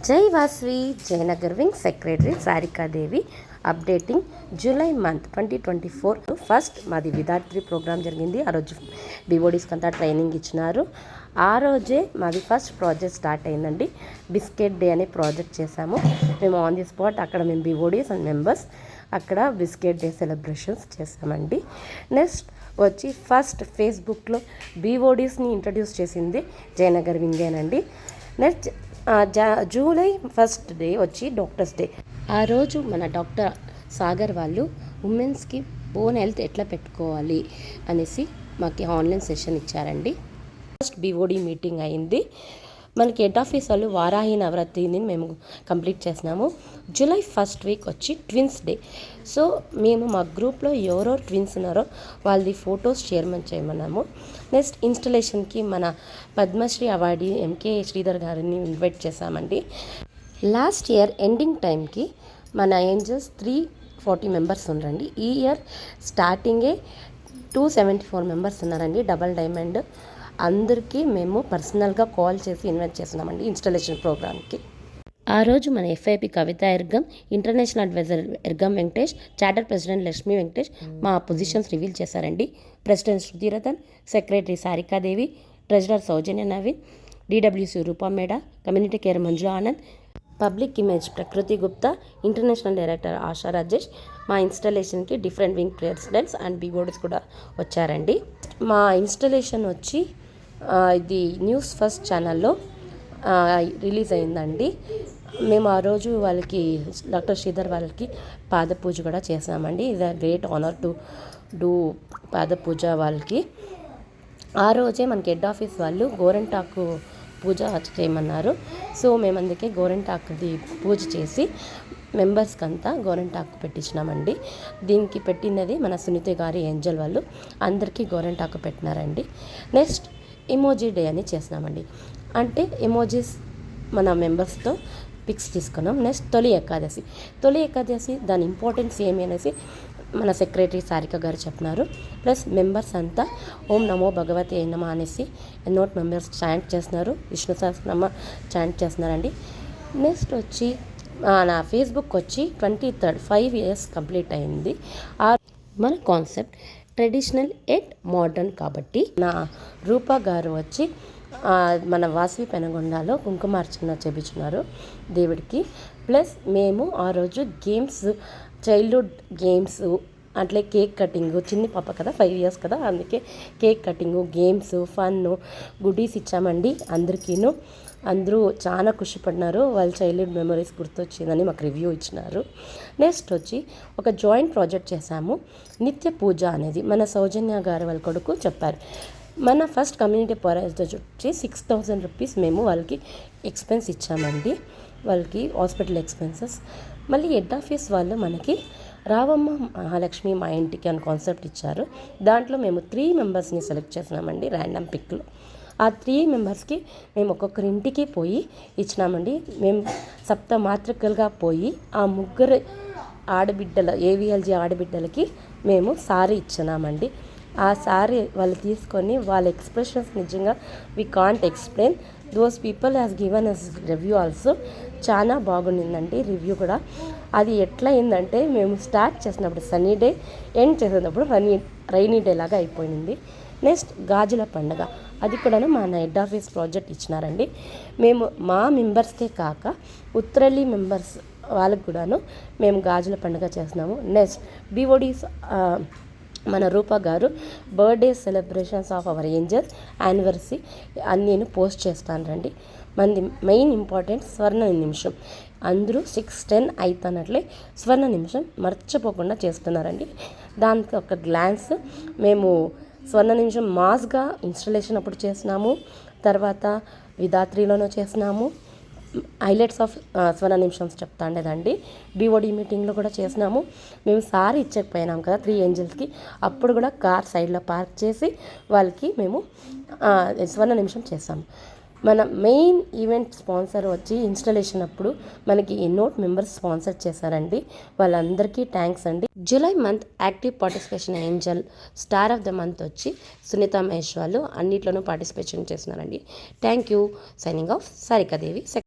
జై Vasavi Jayanagar wing secretary Sarikadevi updating July month 2024 first మాది విద్యార్థి ప్రోగ్రామ్ జరిగింది. ఆ రోజు బీఓడీస్కి అంతా ట్రైనింగ్ ఇచ్చినారు. ఆ రోజే మాది ఫస్ట్ ప్రాజెక్ట్ స్టార్ట్ అయిందండి. బిస్కెట్ డే అనే ప్రాజెక్ట్ చేశాము మేము ఆన్ ది స్పాట్. అక్కడ మేము బీఓడీస్ అండ్ మెంబర్స్ అక్కడ బిస్కెట్ డే సెలబ్రేషన్స్ చేసామండి. నెక్స్ట్ వచ్చి ఫస్ట్ ఫేస్బుక్లో బీఓడీస్ని ఇంట్రడ్యూస్ చేసింది జయనగర్ వింగేనండి. నెక్స్ట్ జూలై ఫస్ట్ డే వచ్చి డాక్టర్స్ డే. ఆ రోజు మన డాక్టర్ సాగర్ వాళ్ళు ఉమెన్స్కి బోన్ హెల్త్ ఎట్లా పెట్టుకోవాలి అనేసి మాకు ఆన్లైన్ సెషన్ ఇచ్చారండి. ఫస్ట్ బీఓడి మీటింగ్ అయింది. మనకి హెడ్ ఆఫీస్ వాళ్ళు వారాహి నవరాత్రిని మేము కంప్లీట్ చేసినాము. జూలై ఫస్ట్ వీక్ వచ్చి ట్విన్స్ డే. సో మేము మా గ్రూప్లో ఎవరెవరు ట్విన్స్ ఉన్నారో వాళ్ళది ఫొటోస్ చేయమన్నాము. నెక్స్ట్ ఇన్స్టలేషన్కి మన పద్మశ్రీ అవార్డీ ఎంకే శ్రీధర్ గారిని ఇన్వైట్ చేశామండి. లాస్ట్ ఇయర్ ఎండింగ్ టైంకి మన ఏంజల్స్ 340 మెంబర్స్ ఉన్నారండి. ఈ ఇయర్ స్టార్టింగే 274 మెంబర్స్ ఉన్నారండి. డబల్ డైమండ్ అందరికీ మేము పర్సనల్గా కాల్ చేసి ఇన్వైట్ చేస్తున్నామండి ఇన్స్టలేషన్ ప్రోగ్రామ్కి. ఆ రోజు మన FIP Kavitha Ergam, international advisor Ergam Venkatesh, charter president Lakshmi Venkatesh మా పొజిషన్స్ రివీల్ చేశారండి. President Shrutiratan, secretary Sarikadevi, treasurer Soujanya Naveen, DWC Roopa Meda, community care Manjula Anand, public image Prakruthi Gupta, international director Asha Rajesh. మా ఇన్స్టలేషన్కి డిఫరెంట్ వింగ్ ప్రెసిడెంట్స్ అండ్ బీబోర్డ్స్ కూడా వచ్చారండి. మా ఇన్స్టలేషన్ వచ్చి ఇది న్యూస్ ఫస్ట్ ఛానల్లో రిలీజ్ అయిందండి. మేము ఆ రోజు వాళ్ళకి డాక్టర్ శ్రీధర్ వాళ్ళకి పాద పూజ కూడా చేసామండి. ఇది గ్రేట్ ఆనర్ టు డూ పాద పూజ వాళ్ళకి. ఆ రోజే మనకి హెడ్ ఆఫీస్ వాళ్ళు గోరెంటాకు పూజ చేయమన్నారు. సో మేము అందుకే గోరెంటాకుది పూజ చేసి మెంబర్స్కి అంతా గోరెంటాకు పెట్టించినామండి. దీనికి పెట్టినది మన సునీత గారి ఏంజల్ వాళ్ళు అందరికీ గోరెంటాకు పెట్టినారండి. నెక్స్ట్ ఎమోజీ డే అని చేసినామండి. అంటే ఎమోజీస్ మన మెంబర్స్తో పిక్స్ తీసుకున్నాం. నెక్స్ట్ తొలి ఏకాదశి దాని ఇంపార్టెన్స్ ఏమి అనేసి మన సెక్రటరీ సారిక గారు చెప్పినారు. ప్లస్ మెంబర్స్ అంతా ఓం నమో భగవతే నమ అనేసి ఎన్నోట్ మెంబర్స్ చాంట్ చేస్తున్నారు. విష్ణు సహస్రనామ చాంట్ చేస్తున్నారండి. నెక్స్ట్ వచ్చి నా ఫేస్బుక్ వచ్చి 23rd 5 years కంప్లీట్ అయింది. మన కాన్సెప్ట్ ట్రెడిషనల్ ఎట్ మోడర్న్ కాబట్టి నా రూపా గారు వచ్చి మన వాసవి పెనగొండలో కుంకుమార్చన చేపించున్నారు దేవుడికి. ప్లస్ మేము ఆ రోజు గేమ్స్, చైల్డ్హుడ్ గేమ్స్ అట్లే కేక్ కటింగ్, చిన్ని పాప కదా 5 years కదా, అందుకే cake cutting, games, fun, goodies ఇచ్చామండి అందరికీను. అందరూ చాలా ఖుషిపడినారు. వాళ్ళ చైల్డ్హుడ్ మెమరీస్ గుర్తొచ్చిందని మాకు రివ్యూ ఇచ్చినారు. నెక్స్ట్ వచ్చి ఒక జాయింట్ ప్రాజెక్ట్ చేశాము, నిత్య పూజ అనేది. మన సౌజన్య గారు వాళ్ళ కొడుకు చెప్పారు. మన ఫస్ట్ కమ్యూనిటీ ప్రాజెక్ట్ వచ్చి 6,000 రూపీస్ మేము వాళ్ళకి ఎక్స్పెన్స్ ఇచ్చామండి, వాళ్ళకి హాస్పిటల్ ఎక్స్పెన్సెస్. మళ్ళీ హెడ్ ఆఫీస్ వాళ్ళు మనకి రావమ్మ మహాలక్ష్మి మా ఇంటికి అని కాన్సెప్ట్ ఇచ్చారు. దాంట్లో మేము 3 మెంబర్స్ని సెలెక్ట్ చేసినామండి ర్యాండమ్ పిక్లో. ఆ 3 మెంబర్స్కి మేము ఒక్కొక్కరి ఇంటికి పోయి ఇచ్చినామండి. మేము సప్త మాతృకలుగా పోయి ఆ 3 ఆడబిడ్డల ఏవిఎల్జీ ఆడబిడ్డలకి మేము సారీ ఇచ్చినామండి. ఆ సారీ వాళ్ళు తీసుకొని వాళ్ళ ఎక్స్ప్రెషన్స్ నిజంగా we can't explain. Those people has given us review also. చాలా బాగుండిందండి రివ్యూ కూడా. అది ఎట్లా అయిందంటే మేము స్టార్ట్ చేసినప్పుడు సన్నీ డే, ఎండ్ చేసేటప్పుడు రైనీ డే లాగా అయిపోయింది. నెక్స్ట్ గాజుల పండుగ, అది కూడాను మా హెడ్ ఆఫీస్ ప్రాజెక్ట్ ఇచ్చినారండి. మేము మా మెంబర్స్కే కాక ఉత్తరల్లి మెంబర్స్ వాళ్ళకు కూడాను మేము గాజుల పండుగ చేస్తున్నాము. నెక్స్ట్ బీఓడీస్ మన రూపా గారు birthday celebrations of our angels anniversary అని నేను పోస్ట్ చేస్తాను రండి. మనది మెయిన్ ఇంపార్టెంట్ స్వర్ణ నిమిషం. అందరూ 6:10 అవుతున్నట్లే స్వర్ణ నిమిషం మర్చిపోకుండా చేస్తున్నారండి. దానికి ఒక గ్లాన్స్ మేము స్వర్ణ నిమిషం మాస్గా ఇన్స్టలేషన్ అప్పుడు చేసినాము, తర్వాత విధాత్రిలోనూ చేసినాము. Highlights of Swarna నిమిషమ్స్ చెప్తాండేదండి. బీఓడి మీటింగ్లో కూడా చేసినాము. మేము సారీ ఇచ్చకపోయినాం కదా 3 ఏంజల్స్కి, అప్పుడు కూడా కార్ సైడ్లో పార్క్ చేసి వాళ్ళకి మేము స్వర్ణ నిమిషం చేసాము. మన మెయిన్ ఈవెంట్ స్పాన్సర్ వచ్చి ఇన్స్టలేషన్ అప్పుడు మనకి ఎన్నోట్ మెంబర్స్ స్పాన్సర్ చేశారండి. వాళ్ళందరికీ థ్యాంక్స్ అండి. July month active participation angel star of the month వచ్చి సునీత మహేష్ వాళ్ళు అన్నిట్లోనూ పార్టిసిపేషన్ చేస్తున్నారండి. Thank you. Signing off సారికాదేవి.